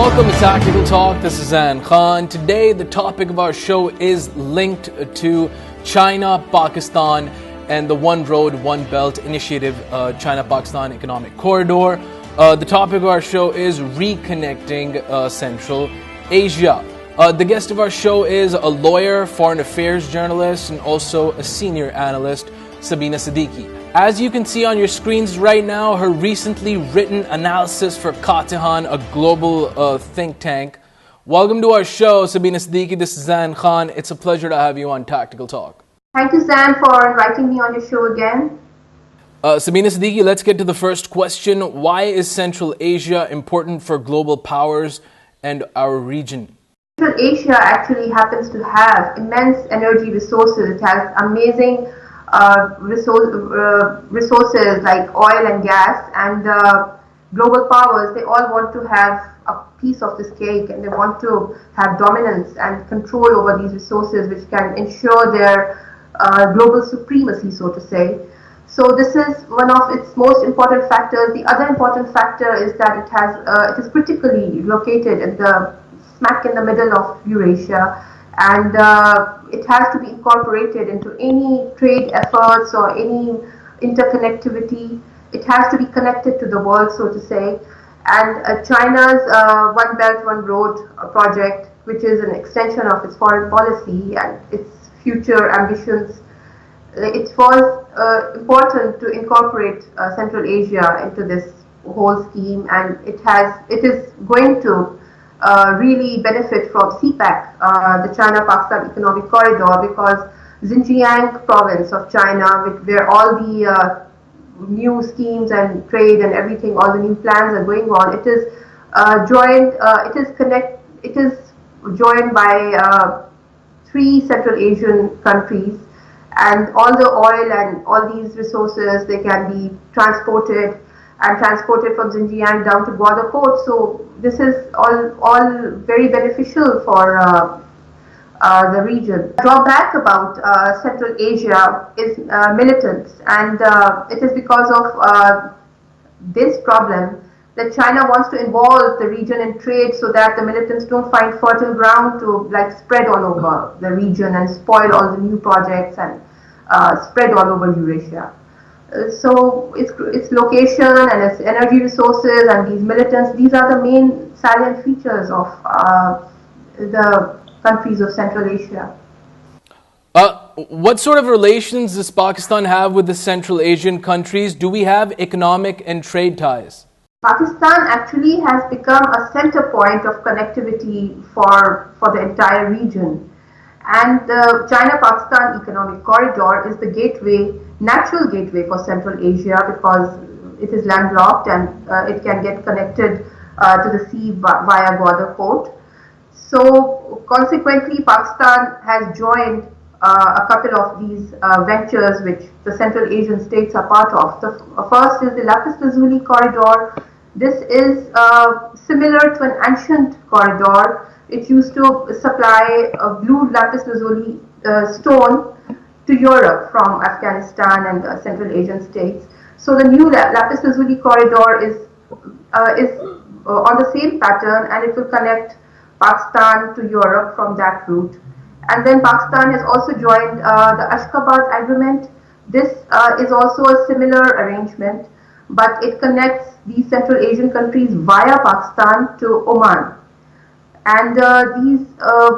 Welcome to Tactical Talk. This is Zain. Today, the topic of our show is linked to China, Pakistan, and the One Road, One Belt initiative, China-Pakistan Economic Corridor. The topic of our show is Reconnecting Central Asia. The guest of our show is a lawyer, foreign affairs journalist, and also a senior analyst, Sabena Siddiqi. As you can see on your screens right now, her recently written analysis for Katihan, a global think tank. Welcome to our show, Sabena Siddiqi. This is Zain Khan. It's a pleasure to have you on Tactical Talk. Thank you, Zain, for inviting me on your show again. Sabena Siddiqi, let's get to the first question. Why is Central Asia important for global powers and our region? Central Asia actually happens to have immense energy resources. It has amazing resources like oil and gas, and global powers, they all want to have a piece of this cake, and they want to have dominance and control over these resources, which can ensure their global supremacy, so to say. So this is one of its most important factors. The other important factor is that it is critically located in the smack in the middle of Eurasia, and it has to be incorporated into any trade efforts or any interconnectivity. It has to be connected to the world, so to say. And China's One Belt, One Road project, which is an extension of its foreign policy and its future ambitions, it was important to incorporate Central Asia into this whole scheme, and it is going to really benefit from CPEC, the China-Pakistan Economic Corridor, because Xinjiang province of China, where all the new schemes and trade and everything, all the new plans are going on, it is joined by 3 Central Asian countries, and all the oil and all these resources, they can be transported from Xinjiang down to border ports. So this is all very beneficial for the region. The drawback about Central Asia is militants, and it is because of this problem that China wants to involve the region in trade, so that the militants don't find fertile ground to spread all over the region and spoil all the new projects and spread all over Eurasia. So its location and its energy resources and these militants, these are the main salient features of the countries of Central Asia. What sort of relations does Pakistan have with the Central Asian countries? Do we have economic and trade ties? Pakistan actually has become a center point of connectivity for the entire region. And the China-Pakistan Economic Corridor is the natural gateway for Central Asia, because it is landlocked and it can get connected to the sea via border port. So consequently, Pakistan has joined a couple of these ventures which the Central Asian states are part of. The first is the Lapis Lazuli Corridor. This is similar to an ancient corridor. It used to supply a blue lapis lazuli stone to Europe from Afghanistan and Central Asian states. So the new lapis lazuli corridor is on the same pattern, and it will connect Pakistan to Europe from that route. And then Pakistan has also joined the Ashgabat Agreement. This is also a similar arrangement, but it connects these Central Asian countries via Pakistan to Oman. And these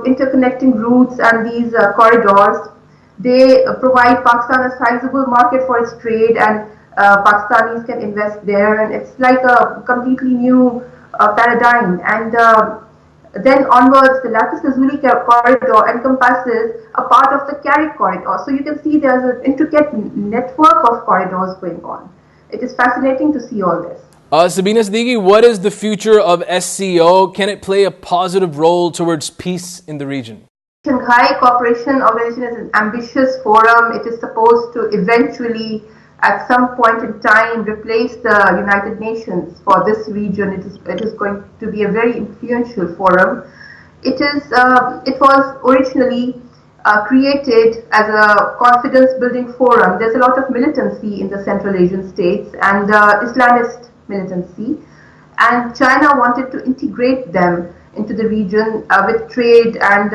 interconnecting routes and these corridors, they provide Pakistan a sizable market for its trade, and Pakistanis can invest there, and it's like a completely new paradigm. And then onwards, the Lapis Lazuli corridor encompasses a part of the Carrick corridor. So you can see there's an intricate network of corridors going on. It is fascinating to see all this. Sabena Siddiqi, what is the future of SCO? Can it play a positive role towards peace in the region? Shanghai Cooperation Organization is an ambitious forum. It is supposed to eventually, at some point in time, replace the United Nations for this region. It is going to be a very influential forum. It was originally created as a confidence-building forum. There's a lot of militancy in the Central Asian states and Islamist militancy, and China wanted to integrate them into the region with trade and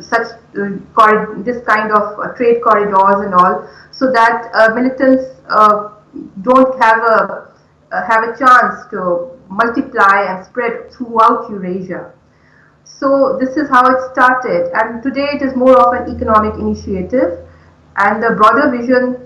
such this kind of trade corridors and all, so that militants don't have a chance to multiply and spread throughout Eurasia. So this is how it started, and today it is more of an economic initiative, and the broader vision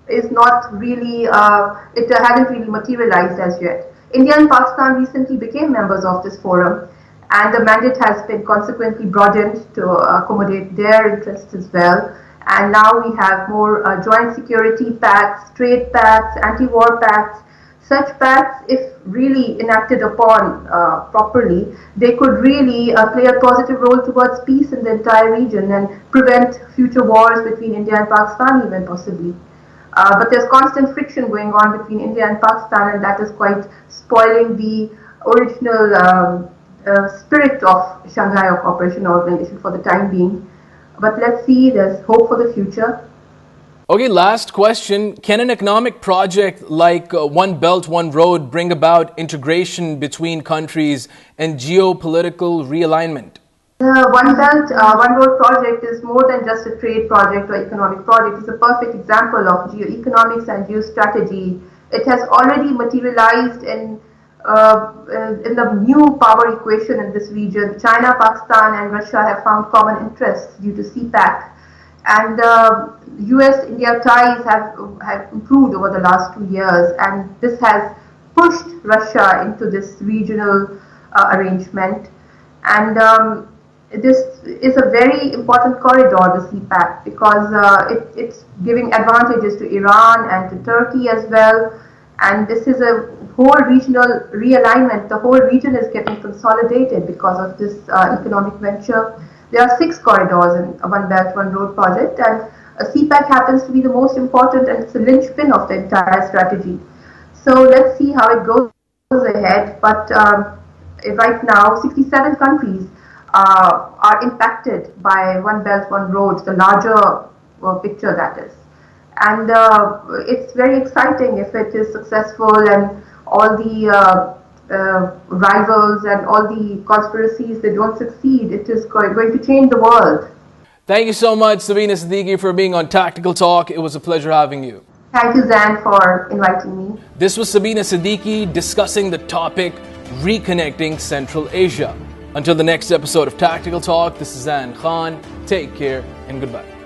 is not really, it hasn't really materialized as yet. India and Pakistan recently became members of this forum, and the mandate has been consequently broadened to accommodate their interests as well. And now we have more joint security pacts, trade pacts, anti-war pacts. Such pacts, if really enacted upon properly, they could really play a positive role towards peace in the entire region and prevent future wars between India and Pakistan even possibly. But there's constant friction going on between India and Pakistan, and that is quite spoiling the original spirit of Shanghai Cooperation Organization for the time being. But let's see, there's hope for the future. Okay, last question. Can an economic project like One Belt, One Road bring about integration between countries and geopolitical realignment? The One Belt, One Road project is more than just a trade project or economic project. It's a perfect example of geoeconomics and geostrategy. It has already materialized in the new power equation in this region. China, Pakistan, and Russia have found common interests due to CPAC. And US-India ties have improved over the last 2 years, and this has pushed Russia into this regional arrangement. And this is a very important corridor, the CPAC, because it's giving advantages to Iran and to Turkey as well. And this is a whole regional realignment. The whole region is getting consolidated because of this economic venture. There are 6 corridors in a One Belt, One Road project, and CPAC happens to be the most important, and it's a linchpin of the entire strategy. So let's see how it goes ahead. But right now, 67 countries are impacted by One Belt, One Road, the larger picture that is. And it's very exciting if it is successful, and all the rivals and all the conspiracies, they don't succeed. It is going to change the world. Thank you so much, Sabena Siddiqi, for being on Tactical Talk. It was a pleasure having you. Thank you, Zain, for inviting me. This was Sabena Siddiqi discussing the topic Reconnecting Central Asia. Until the next episode of Tactical Talk, this is Zain Khan. Take care and goodbye.